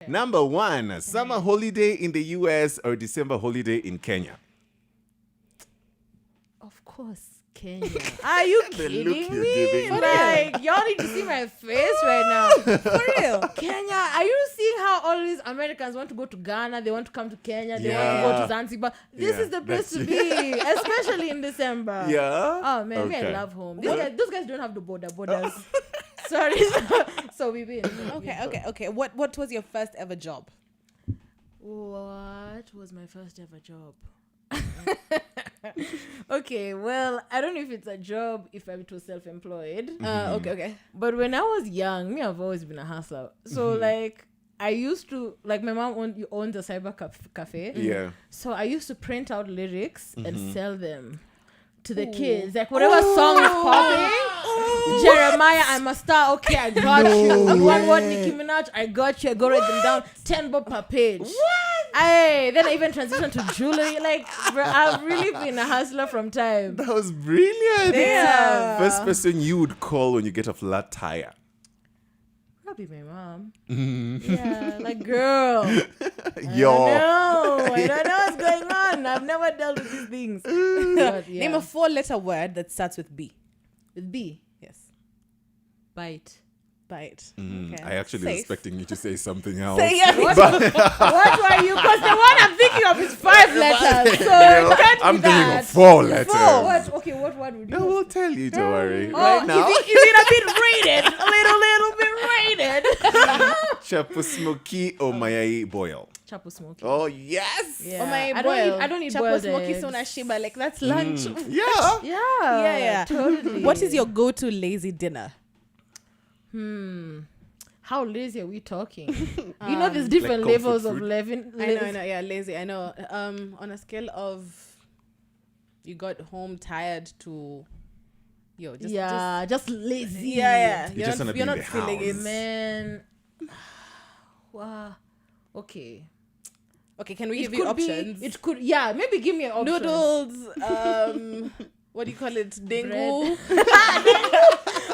Number 1, summer holiday in the US or December holiday in Kenya? Of course, Kenya. Are you kidding me? Like, y'all need to see my face right now. For real. Kenya, are you seeing how all these Americans want to go to Ghana? They want to come to Kenya. They want to go to Zanzibar. This is the place to be, especially in December. Yeah. Oh, man, me, I love home. Those guys don't have the borders. Sorry. So we win. Okay. What was your first ever job? What was my first ever job? Okay, well, I don't know if it's a job, if I was self-employed. Okay. But when I was young, I've always been a hustler. So, like, I used to, like, my mom owns a cyber cafe. Yeah. So I used to print out lyrics and sell them to the kids. Like, whatever song is popping. Jeremiah, I'm a star. Okay, I got you. One word, Nicki Minaj, I got you. I go write them down. 10 bob per page. What? Then I even transitioned to jewelry. Like, bro, I've really been a hustler from time. That was brilliant. Yeah. First person you would call when you get a flat tire. Probably my mom. Yeah, like, girl. Yo. I don't know what's going on. I've never dealt with these things. But, yeah. Name a 4-letter word that starts with B. With B? Yes. Bite. Okay. I actually was expecting you to say something else. Say yeah. What were you? Because the one I'm thinking of is 5 letters. So it can't I'm be thinking that. of 4 letters. What word would you No, we'll tell you, don't worry. Oh, Right now. Is it a bit rated? A little bit rated. Chapo smoky or mayai boil? Chapo smoky. Oh, yes. Yeah. Oh my I don't need Chapo boiled smoky eggs. sona shiba, like that's lunch. Yeah. Yeah. Totally. What is your go-to lazy dinner? How lazy are we talking? You know, there's different Like levels comfort of food? living. I know. Yeah, lazy. I know. On a scale of you got home tired to just lazy. Yeah. You just wanna be in not the feeling it, house. Man. Wow. Okay. Okay, can we give you options? It could. Yeah, maybe give me an option. Noodles. What do you call it? Dengu.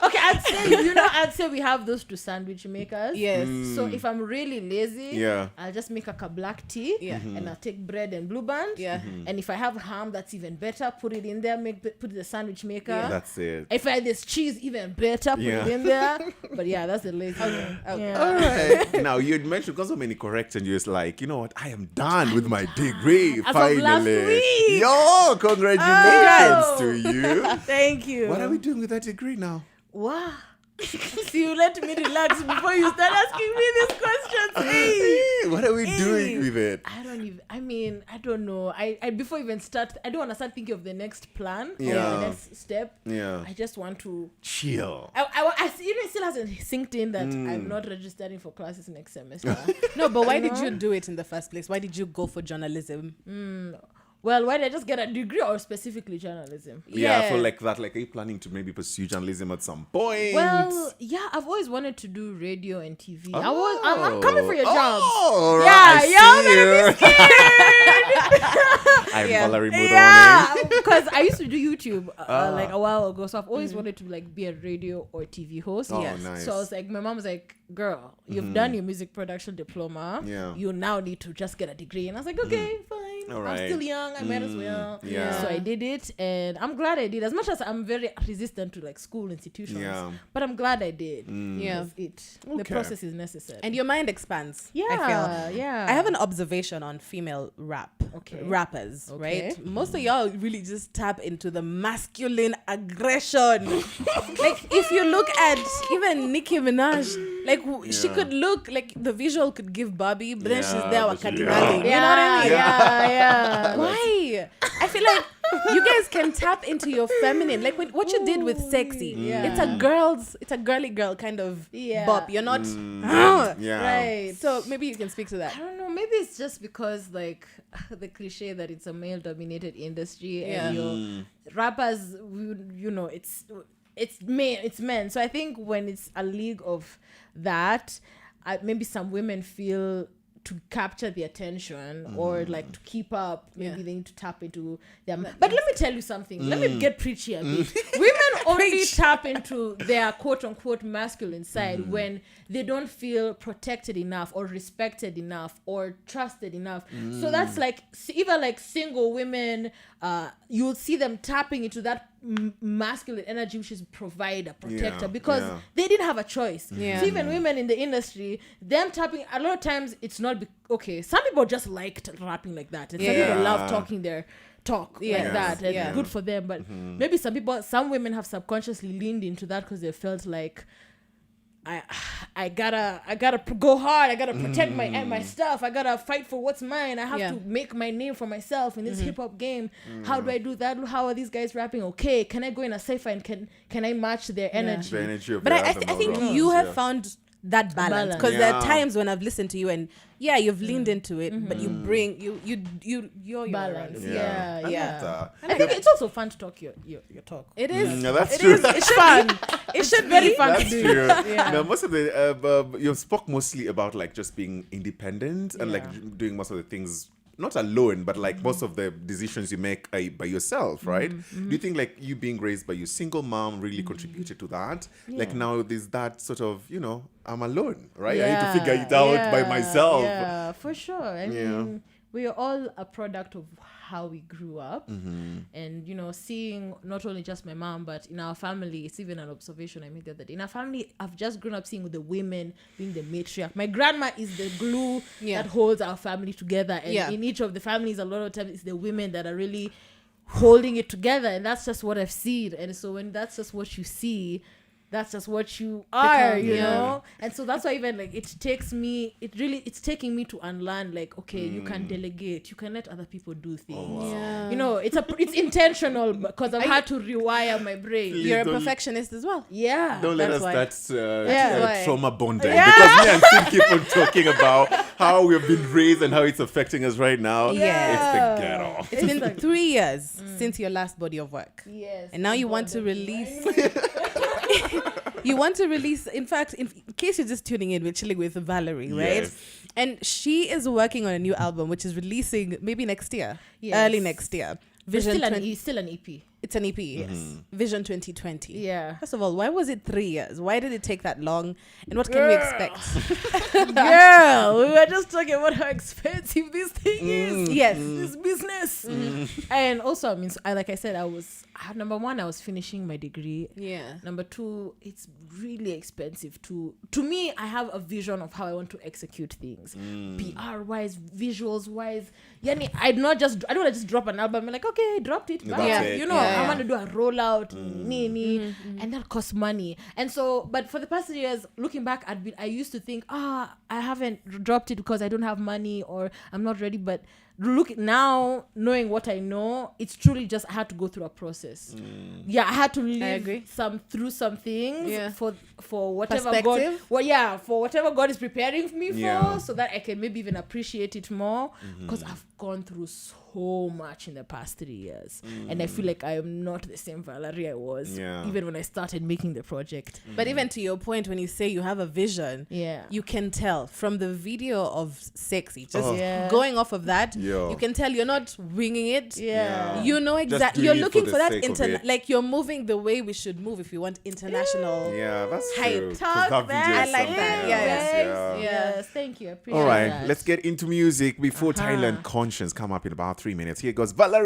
Okay, I'd say we have those 2 sandwich makers. Yes. So if I'm really lazy, Yeah. I'll just make a black tea. Yeah. And I'll take bread and Blue Band. Yeah. And if I have ham, that's even better. Put it in there. Put it in the sandwich maker. Yeah. That's it. If I had this cheese, even better. Put it in there. But yeah, that's the lazy one. Okay. Yeah. All right. Now, you'd mentioned because so many correct and you was like, you know what? I am done with my degree. As of finally. last week. Yo, congratulations to you. Thank you. What are we doing with that degree now? Wow. See, you let me relax before you start asking me these questions. Hey. What are we doing with it? I don't know. I before even start, I don't want to start thinking of the next plan or Yeah. the next step. Yeah. I just want to Chill. it still hasn't synced in that I'm not registering for classes next semester. No, but why did you do it in the first place? Why did you go for journalism? Well, why did I just get a degree or specifically journalism? Yeah, for like that. Like, are you planning to maybe pursue journalism at some point? Well, yeah, I've always wanted to do radio and TV. I'm coming for your jobs. Oh, Yeah, right. y'all better be scared. I'm Vallerie Muthoni. Yeah, because I used to do YouTube like a while ago, so I've always wanted to like be a radio or TV host. Oh, nice. So I was like, my mom was like, "Girl, you've done your music production diploma. Yeah. You now need to just get a degree." And I was like, "Okay, fine. All I'm right. still young. I might as well." Yeah. So I did it, and I'm glad I did. As much as I'm very resistant to like school institutions, but I'm glad I did. Yeah. The Okay. process is necessary. And your mind expands. yeah, I feel. yeah. I have an observation on female rappers, Okay. right? Most of y'all really just tap into the masculine aggression. Like, if you look at even Nicki Minaj, like, she could look, like, the visual could give Bobby, but then she's there but she- wakadinali. yeah, You know what I mean? yeah. Why? I feel like you guys can tap into your feminine, like what you did with Sexy. Yeah. It's a girly girl kind of bop. You're not Yeah. Right. So maybe you can speak to that. I don't know. Maybe it's just because like the cliche that it's a male-dominated industry, and your rappers, you know, it's men. So I think when it's a league of that, maybe some women feel to capture the attention or like to keep up. Maybe they need to tap into them. But let me tell you something. Let me get preachy a bit. Women only tap into their quote unquote masculine side when they don't feel protected enough or respected enough or trusted enough. So that's like even like single women, you'll see them tapping into that masculine energy, which is provider, protector, because they didn't have a choice. So even women in the industry, them tapping, a lot of times it's not okay, some people just liked rapping like that, and some people love talking their talk like that, and good for them. But maybe some women have subconsciously leaned into that because they felt like, I gotta go hard. I gotta protect my stuff. I gotta fight for what's mine. I have to make my name for myself in this hip hop game. How do I do that? How are these guys rapping? Okay, can I go in a cipher and can I match their energy? The energy of But I think you have found that balance, because there are times when I've listened to you and you've leaned into it, but you bring you're balance. I think it's also fun to talk your talk. It is. No, that's true. It's fun. It should be very fun That's to do. true. Now, most of the you spoke mostly about like just being independent and like doing most of the things not alone, but like most of the decisions you make by yourself, right? Do you think like you being raised by your single mom really contributed to that? Like now there's that sort of, I'm alone, right? I need to figure it out by myself. Yeah, for sure. I mean, we are all a product of how we grew up, and seeing not only just my mom, but in our family, it's even an observation I made the other day. In our family, I've just grown up seeing the women being the matriarch. My grandma is the glue that holds our family together, and in each of the families, a lot of times it's the women that are really holding it together, and that's just what I've seen. And so when that's just what you see, that's just what you are, you know? And so that's why even like it's taking me to unlearn, like, okay, you can delegate, you can let other people do things. It's intentional because I've had to rewire my brain. Please You're a perfectionist as well. Don't let us start why. trauma bonding, because me and Sid keep on talking about how we've been raised and how it's affecting us right now. It's the ghetto. It's been 3 years since your last body of work. Yes. And now you want to release... You want to release, in fact, in case you're just tuning in, we're chilling with Vallerie, right? Yes. And she is working on a new album, which is releasing maybe next year, early next year. Still an EP. It's an EP, yes. Vision 2020. Yeah. First of all, why was it 3 years? Why did it take that long? And what can we expect? Girl, we were just talking about how expensive this thing is. Yes. This business. And also, I mean, like I said, number one, I was finishing my degree. Yeah. Number two, it's really expensive to me. I have a vision of how I want to execute things, PR wise, visuals wise. Yani, I don't want to just drop an album. I'm like, okay, dropped it. Bye. I want to do a rollout, and that costs money. And so, but for the past 3 years, looking back, I used to think, I haven't dropped it because I don't have money or I'm not ready. But look now, knowing what I know, it's truly just I had to go through a process. I had to live through some things for whatever God, for whatever God is preparing me for, so that I can maybe even appreciate it more, because I've gone through so much in the past 3 years, and I feel like I am not the same Vallerie I was even when I started making the project. But even to your point, when you say you have a vision, you can tell from the video of Sexy, just going off of that, you can tell you're not winging it. You know exactly. You're looking for that like you're moving the way we should move if you want international. That's hype. true. Talk I like that. Yes, thank you. I appreciate All right, that. let's get into music before Thailand Conscience come up in about 3 minutes. Here goes Vallerie.